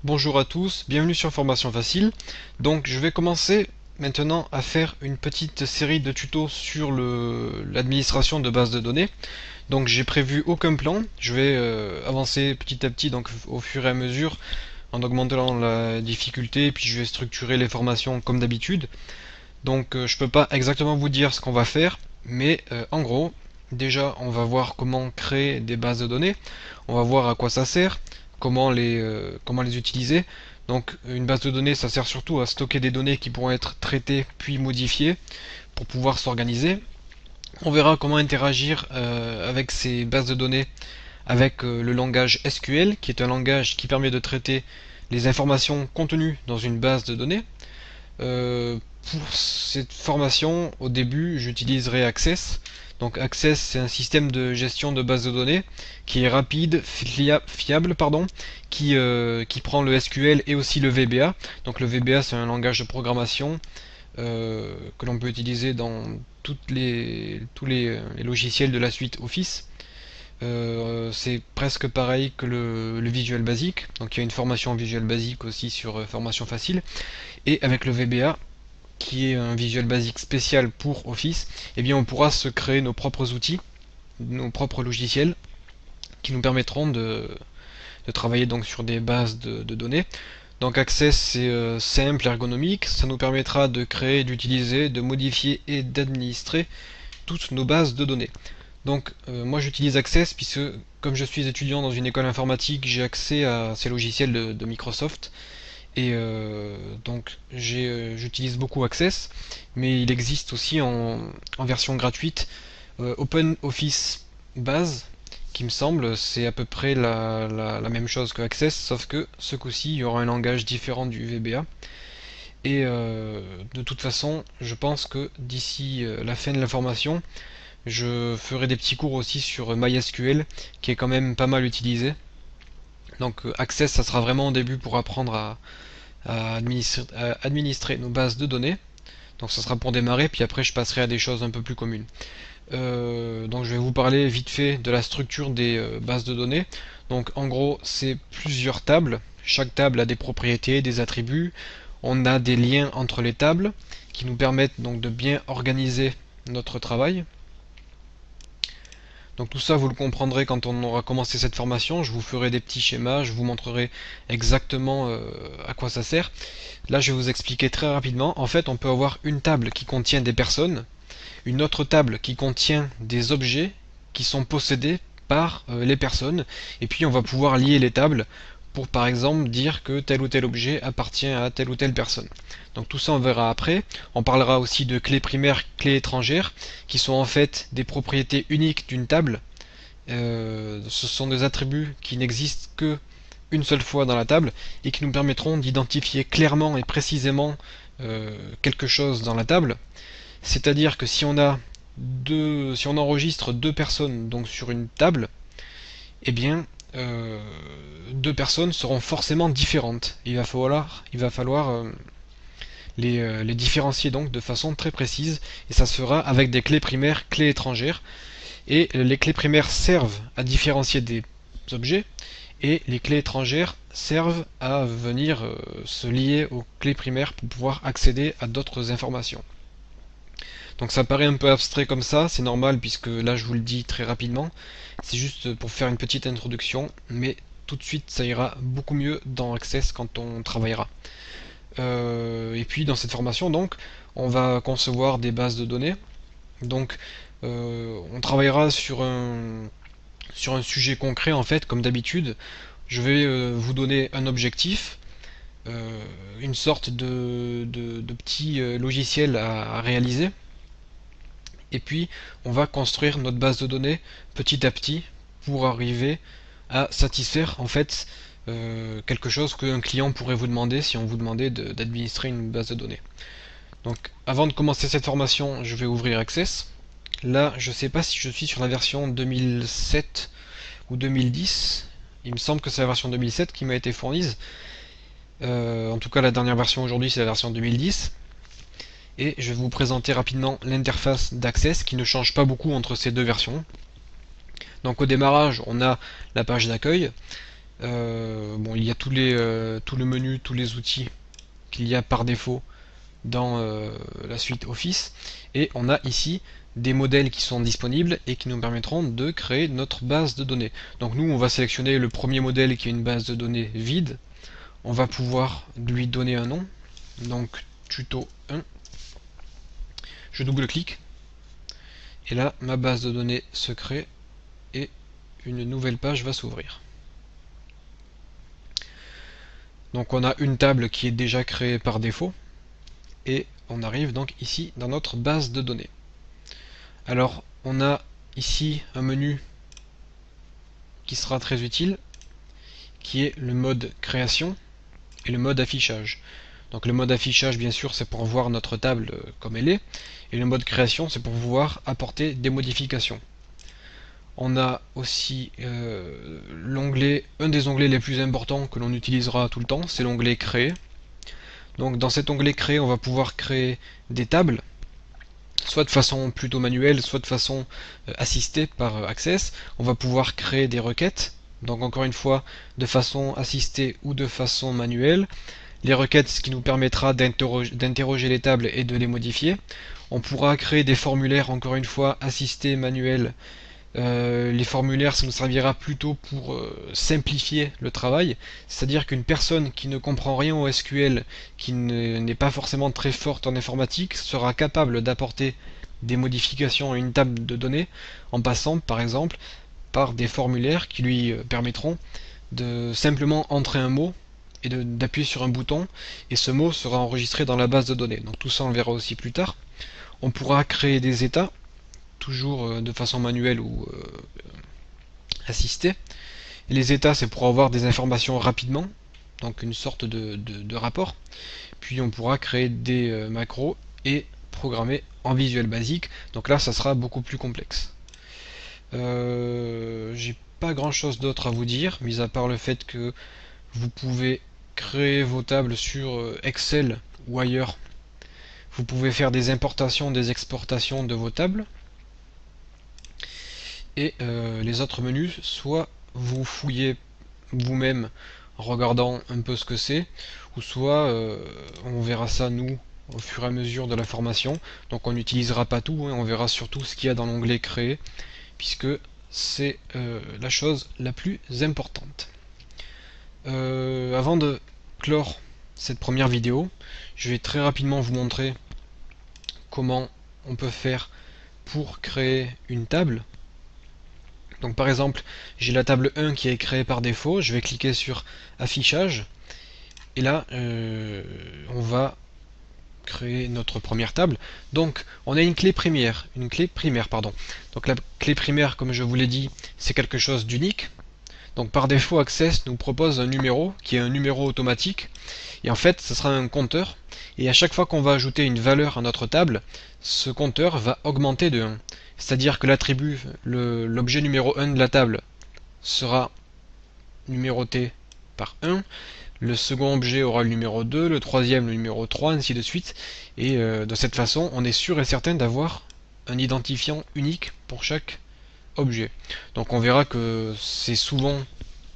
Bonjour à tous, bienvenue sur Formation Facile. Donc je vais commencer maintenant à faire une petite série de tutos sur l'administration de bases de données. Donc j'ai prévu aucun plan, je vais avancer petit à petit donc au fur et à mesure en augmentant la difficulté, puis je vais structurer les formations comme d'habitude. Donc je peux pas exactement vous dire ce qu'on va faire, mais en gros, déjà on va voir comment créer des bases de données, on va voir à quoi ça sert, comment les utiliser. Donc une base de données, ça sert surtout à stocker des données qui pourront être traitées puis modifiées pour pouvoir s'organiser. On verra comment interagir avec ces bases de données avec le langage SQL, qui est un langage qui permet de traiter les informations contenues dans une base de données. Euh, pour cette formation, au début, j'utiliserai Access. Donc Access, c'est un système de gestion de base de données qui est rapide, fiable, pardon, qui prend le SQL et aussi le VBA. Donc le VBA, c'est un langage de programmation que l'on peut utiliser dans tous les logiciels de la suite Office. C'est presque pareil que le Visual Basic. Donc il y a une formation Visual Basic aussi sur formation facile. Et avec le VBA, qui est un Visual Basic spécial pour Office, eh bien on pourra se créer nos propres outils, nos propres logiciels qui nous permettront de travailler donc sur des bases de données. Donc Access c'est simple, ergonomique, ça nous permettra de créer, d'utiliser, de modifier et d'administrer toutes nos bases de données. Donc moi j'utilise Access puisque comme je suis étudiant dans une école informatique, j'ai accès à ces logiciels de Microsoft. Et donc j'utilise beaucoup Access, mais il existe aussi en version gratuite OpenOffice Base, qui me semble c'est à peu près la même chose que Access, sauf que ce coup-ci il y aura un langage différent du VBA. Et de toute façon, je pense que d'ici la fin de la formation, je ferai des petits cours aussi sur MySQL, qui est quand même pas mal utilisé. Donc Access, ça sera vraiment au début pour apprendre à administrer nos bases de données. Donc ça sera pour démarrer, puis après je passerai à des choses un peu plus communes. Donc je vais vous parler vite fait de la structure des bases de données. Donc en gros c'est plusieurs tables. Chaque table a des propriétés, des attributs. On a des liens entre les tables qui nous permettent donc de bien organiser notre travail. Donc tout ça, vous le comprendrez quand on aura commencé cette formation. Je vous ferai des petits schémas, je vous montrerai exactement à quoi ça sert. Là, je vais vous expliquer très rapidement. En fait, on peut avoir une table qui contient des personnes, une autre table qui contient des objets qui sont possédés par les personnes, et puis on va pouvoir lier les tables pour par exemple dire que tel ou tel objet appartient à telle ou telle personne. Donc tout ça on verra après. On parlera aussi de clés primaires, clés étrangères, qui sont en fait des propriétés uniques d'une table. Ce sont des attributs qui n'existent que une seule fois dans la table et qui nous permettront d'identifier clairement et précisément quelque chose dans la table. C'est-à-dire que si on enregistre deux personnes donc sur une table, eh bien euh, deux personnes seront forcément différentes. Il va falloir les différencier donc de façon très précise et ça se fera avec des clés primaires, clés étrangères. Et les clés primaires servent à différencier des objets et les clés étrangères servent à venir se lier aux clés primaires pour pouvoir accéder à d'autres informations. Donc ça paraît un peu abstrait comme ça, c'est normal puisque là je vous le dis très rapidement, c'est juste pour faire une petite introduction, mais tout de suite ça ira beaucoup mieux dans Access quand on travaillera. Et puis dans cette formation donc, on va concevoir des bases de données. Donc on travaillera sur un sujet concret en fait, comme d'habitude. Je vais vous donner un objectif, une sorte de petit logiciel à réaliser. Et puis on va construire notre base de données petit à petit pour arriver à satisfaire en fait quelque chose qu'un client pourrait vous demander si on vous demandait d'administrer une base de données. Donc avant de commencer cette formation, je vais ouvrir Access. Là, je ne sais pas si je suis sur la version 2007 ou 2010. Il me semble que c'est la version 2007 qui m'a été fournie. En tout cas, la dernière version aujourd'hui, c'est la version 2010. Et je vais vous présenter rapidement l'interface d'Access qui ne change pas beaucoup entre ces deux versions. Donc au démarrage, on a la page d'accueil. Bon, il y a tout le menu, tous les outils qu'il y a par défaut dans la suite Office, et on a ici des modèles qui sont disponibles et qui nous permettront de créer notre base de données. Donc nous, on va sélectionner le premier modèle qui est une base de données vide. On va pouvoir lui donner un nom, donc tuto 1. Je double-clique et là ma base de données se crée et une nouvelle page va s'ouvrir. Donc on a une table qui est déjà créée par défaut et on arrive donc ici dans notre base de données. Alors on a ici un menu qui sera très utile, qui est le mode création et le mode affichage. Donc le mode affichage, bien sûr, c'est pour voir notre table comme elle est, et le mode création, c'est pour pouvoir apporter des modifications. On a aussi l'onglet, un des onglets les plus importants que l'on utilisera tout le temps, c'est l'onglet créer. Donc dans cet onglet créer, on va pouvoir créer des tables, soit de façon plutôt manuelle, soit de façon assistée par Access. On va pouvoir créer des requêtes, donc encore une fois, de façon assistée ou de façon manuelle. Les requêtes, ce qui nous permettra d'interroger les tables et de les modifier. On pourra créer des formulaires, encore une fois, assistés, manuels. Les formulaires, ça nous servira plutôt pour simplifier le travail, c'est-à-dire qu'une personne qui ne comprend rien au SQL, qui n'est pas forcément très forte en informatique, sera capable d'apporter des modifications à une table de données en passant par exemple par des formulaires qui lui permettront de simplement entrer un mot et d'appuyer sur un bouton et ce mot sera enregistré dans la base de données. Donc tout ça on le verra aussi plus tard. On pourra créer des états, toujours de façon manuelle ou assistée. Les états, c'est pour avoir des informations rapidement, donc une sorte de rapport. Puis on pourra créer des macros et programmer en Visual Basic. Donc là, ça sera beaucoup plus complexe. J'ai pas grand chose d'autre à vous dire, mis à part le fait que vous pouvez créer vos tables sur Excel ou ailleurs. Vous pouvez faire des importations, des exportations de vos tables. Et les autres menus, soit vous fouillez vous-même en regardant un peu ce que c'est, ou soit on verra ça nous au fur et à mesure de la formation. Donc on n'utilisera pas tout, hein, on verra surtout ce qu'il y a dans l'onglet créer, puisque c'est la chose la plus importante. Avant de clore cette première vidéo, je vais très rapidement vous montrer comment on peut faire pour créer une table. Donc par exemple, j'ai la table 1 qui est créée par défaut, je vais cliquer sur affichage, et là on va créer notre première table. Donc on a une clé primaire, pardon. Donc la clé primaire, comme je vous l'ai dit, c'est quelque chose d'unique. Donc par défaut, Access nous propose un numéro qui est un numéro automatique, et en fait ce sera un compteur, et à chaque fois qu'on va ajouter une valeur à notre table, ce compteur va augmenter de 1. C'est-à-dire que l'attribut, l'objet numéro 1 de la table sera numéroté par 1, le second objet aura le numéro 2, le troisième le numéro 3, ainsi de suite, et de cette façon on est sûr et certain d'avoir un identifiant unique pour chaque objet. Donc on verra que c'est souvent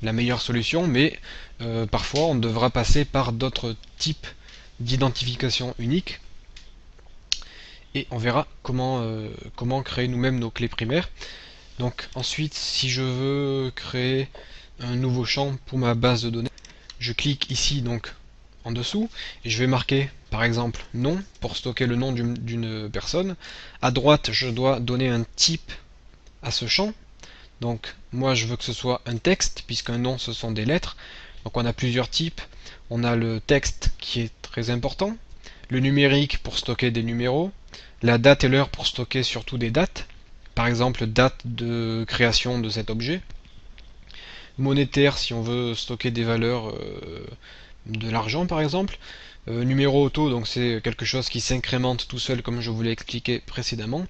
la meilleure solution, mais parfois on devra passer par d'autres types d'identification unique, et on verra comment créer nous-mêmes nos clés primaires. Donc ensuite, si je veux créer un nouveau champ pour ma base de données, je clique ici donc en dessous et je vais marquer par exemple nom pour stocker le nom d'une personne. À droite, je dois donner un type à ce champ. Donc moi je veux que ce soit un texte, puisqu'un nom ce sont des lettres. Donc on a plusieurs types. On a le texte qui est très important, le numérique pour stocker des numéros, la date et l'heure pour stocker surtout des dates, par exemple date de création de cet objet, monétaire si on veut stocker des valeurs de l'argent par exemple, numéro auto, donc c'est quelque chose qui s'incrémente tout seul comme je vous l'ai expliqué précédemment,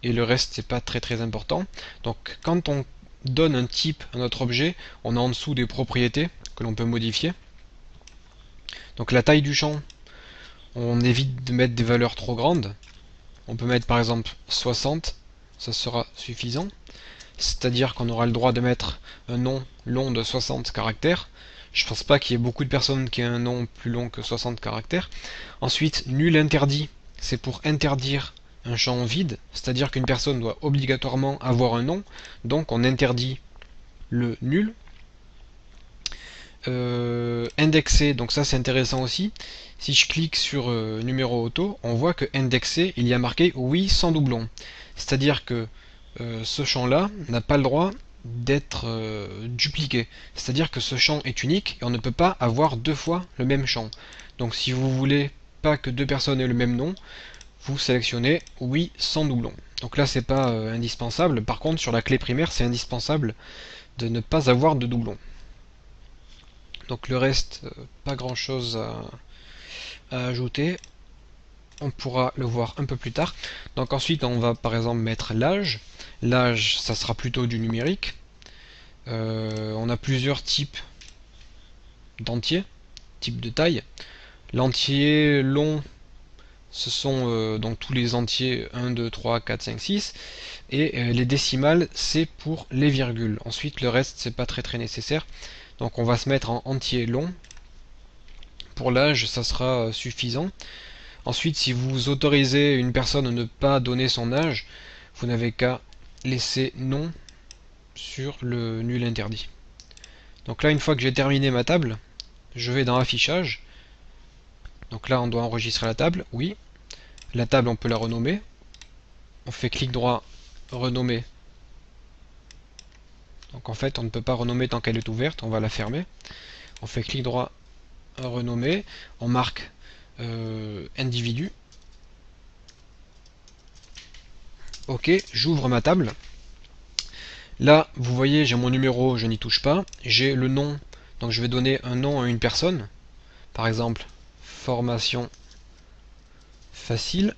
et le reste c'est pas très important. Donc quand on donne un type à notre objet, on a en dessous des propriétés que l'on peut modifier. Donc la taille du champ, on évite de mettre des valeurs trop grandes. On peut mettre par exemple 60, ça sera suffisant. c'est-à-dire qu'on aura le droit de mettre un nom long de 60 caractères. Je pense pas qu'il y ait beaucoup de personnes qui aient un nom plus long que 60 caractères. Ensuite, nul interdit, c'est pour interdire un champ vide, c'est-à-dire qu'une personne doit obligatoirement avoir un nom, donc on interdit le nul. Indexé, donc ça c'est intéressant aussi. Si je clique sur numéro auto, on voit que indexé, il y a marqué oui sans doublon. C'est-à-dire que ce champ-là n'a pas le droit d'être dupliqué. C'est-à-dire que ce champ est unique et on ne peut pas avoir deux fois le même champ. Donc si vous voulez pas que deux personnes aient le même nom, vous sélectionnez oui sans doublon. Donc là c'est pas indispensable. Par contre sur la clé primaire c'est indispensable de ne pas avoir de doublon. Donc le reste, pas grand chose à ajouter. On pourra le voir un peu plus tard. Donc ensuite on va par exemple mettre l'âge. L'âge ça sera plutôt du numérique. On a plusieurs types d'entiers, types de taille. L'entier long, ce sont donc tous les entiers 1, 2, 3, 4, 5, 6. Et les décimales c'est pour les virgules. Ensuite le reste c'est pas très nécessaire. Donc on va se mettre en entier long. Pour l'âge ça sera suffisant. Ensuite, si vous autorisez une personne à ne pas donner son âge, vous n'avez qu'à laisser non sur le nul interdit. Donc là, une fois que j'ai terminé ma table, je vais dans affichage. Donc là, on doit enregistrer la table, oui. La table, on peut la renommer. On fait clic droit, renommer. Donc en fait, on ne peut pas renommer tant qu'elle est ouverte, on va la fermer. On fait clic droit, renommer. On marque individu. Ok, j'ouvre ma table. Là, vous voyez, j'ai mon numéro, je n'y touche pas. J'ai le nom, donc je vais donner un nom à une personne. Par exemple, formation facile.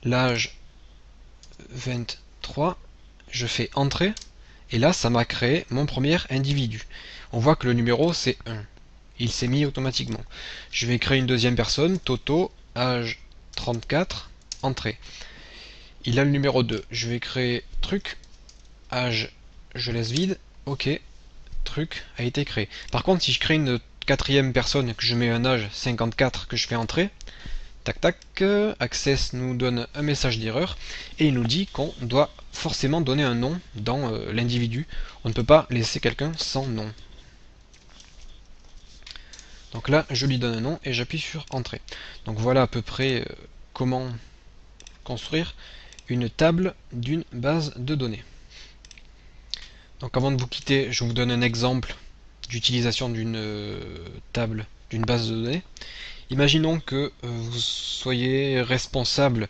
L'âge 23. Je fais entrer. Et là, ça m'a créé mon premier individu. On voit que le numéro, c'est 1. Il s'est mis automatiquement. Je vais créer une deuxième personne. Toto, âge 34. Entrée. Il a le numéro 2. Je vais créer truc. Âge, je laisse vide. Ok. Truc a été créé. Par contre, si je crée une quatrième personne et que je mets un âge 54 que je fais entrer, tac tac, Access nous donne un message d'erreur et il nous dit qu'on doit forcément donner un nom dans l'individu. On ne peut pas laisser quelqu'un sans nom. Donc là, je lui donne un nom et j'appuie sur Entrée. Donc voilà à peu près comment construire une table d'une base de données. Donc avant de vous quitter, je vous donne un exemple d'utilisation d'une table, d'une base de données. Imaginons que vous soyez responsable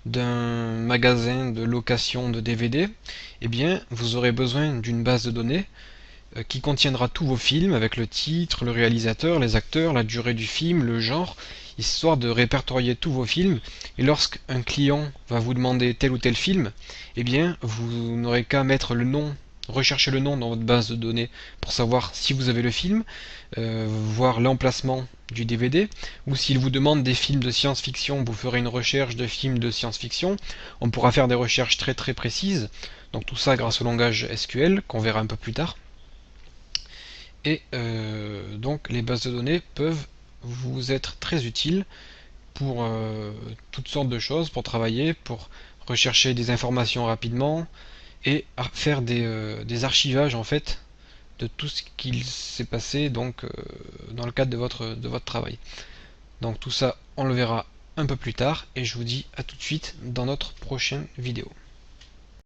d'un magasin de location de DVD. Eh bien, vous aurez besoin d'une base de données qui contiendra tous vos films avec le titre, le réalisateur, les acteurs, la durée du film, le genre, histoire de répertorier tous vos films. Et lorsqu'un client va vous demander tel ou tel film, eh bien, vous n'aurez qu'à mettre le nom, rechercher le nom dans votre base de données pour savoir si vous avez le film, voir l'emplacement du DVD, ou s'il vous demande des films de science-fiction, vous ferez une recherche de films de science-fiction. On pourra faire des recherches très précises, donc tout ça grâce au langage SQL qu'on verra un peu plus tard. Et donc les bases de données peuvent vous être très utiles pour toutes sortes de choses, pour travailler, pour rechercher des informations rapidement et faire des archivages en fait de tout ce qu'il s'est passé donc dans le cadre de votre travail. Donc tout ça on le verra un peu plus tard et je vous dis à tout de suite dans notre prochaine vidéo.